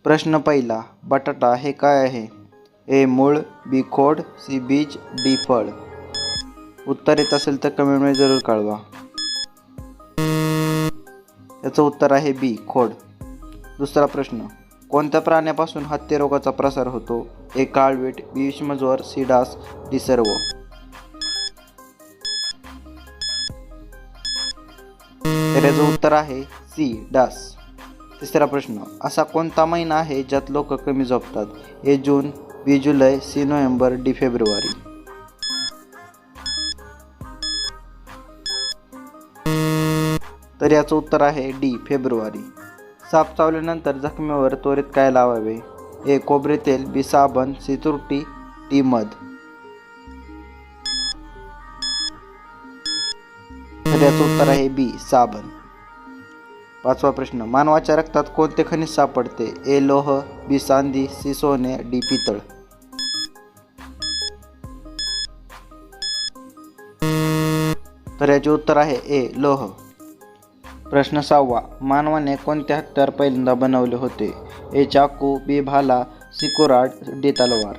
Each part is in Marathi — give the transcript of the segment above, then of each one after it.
प्रश्न पहिला, बटाटा हे काय आहे? ए मूळ, बी खोड, सी बीज, डी फळ. उत्तर येत असेल तर कमेंटमध्ये जरूर कळवा. याचं उत्तर आहे बी खोड. दुसरा प्रश्न, कोणत्या प्राण्यापासून हत्तीरोगाचा प्रसार होतो? ए काळवीट, बी विषमज्वर, सी डास, डी सर्व. तर याचं उत्तर आहे सी डास. तिसरा प्रश्न, असा कोणता महिना आहे ज्यात लोक कमी झोपतात? ए जून, बी जुलै, सी नोव्हेंबर, डी फेब्रुवारी. तर याचं उत्तर आहे डी फेब्रुवारी. साप चावल्यानंतर जखमेवर त्वरित काय लावावे? ए खोबरे तेल, बी साबण, सी तुरटी, डी मध. तर याचं उत्तर आहे बी साबण. पाचवा प्रश्न, मानवाच्या रक्तात कोणते खनिज सापडते? ए लोह, बी चांदी, सी सोने, डी पितळ. तर याचे उत्तर आहे ए लोह. प्रश्न 6वा, मानवाने कोणते हत्यार पहिल्यांदा बनवले होते? ए चाकू, बी भाला, सी कुऱ्हाड, डी तलवार.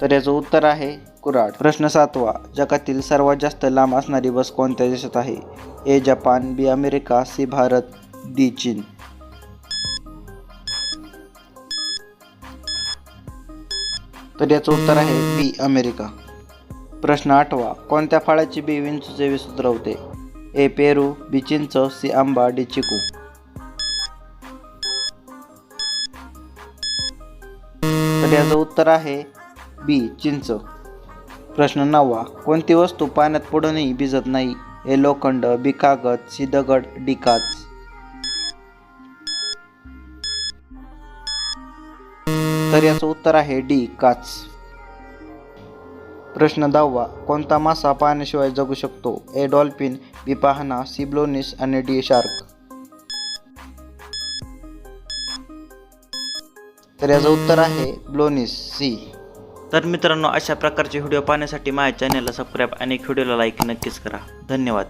तर याचं उत्तर आहे कुऱ्हाड. प्रश्न 7वा, जगातील सर्वात जास्त लांब असणारी बस कोणत्या देशात आहे? ए जपान, बी अमेरिका, सी भारत, डी चीन. तर याचं उत्तर आहे बी अमेरिका. प्रश्न 8वा, कोणत्या फळाची बी विंचूचे विष उतरवते? ए पेरू, बी चिंच, सी आंबा, डी चिकू. तर याचं उत्तर आहे बी चिंच. प्रश्न 9वा, कोणती वस्तू पाण्यात पडूनही भिजत नाही? ए लोखंड, बी कागद, सी दगड, डी काच. तर याचं उत्तर आहे डी काच. प्रश्न 10वा, कोणता मासा पाण्याशिवाय जगू शकतो? ए डॉल्फिन, बी पाहणा, सी ब्लोनिस आणि डी शार्क. तर याचं उत्तर आहे ब्लोनिस, सी. तर मित्रांनो, अशा प्रकारचे व्हिडिओ पाहण्यासाठी माझ्या चॅनलला सबस्क्राईब आणि व्हिडिओला लाईक नक्कीच करा. धन्यवाद.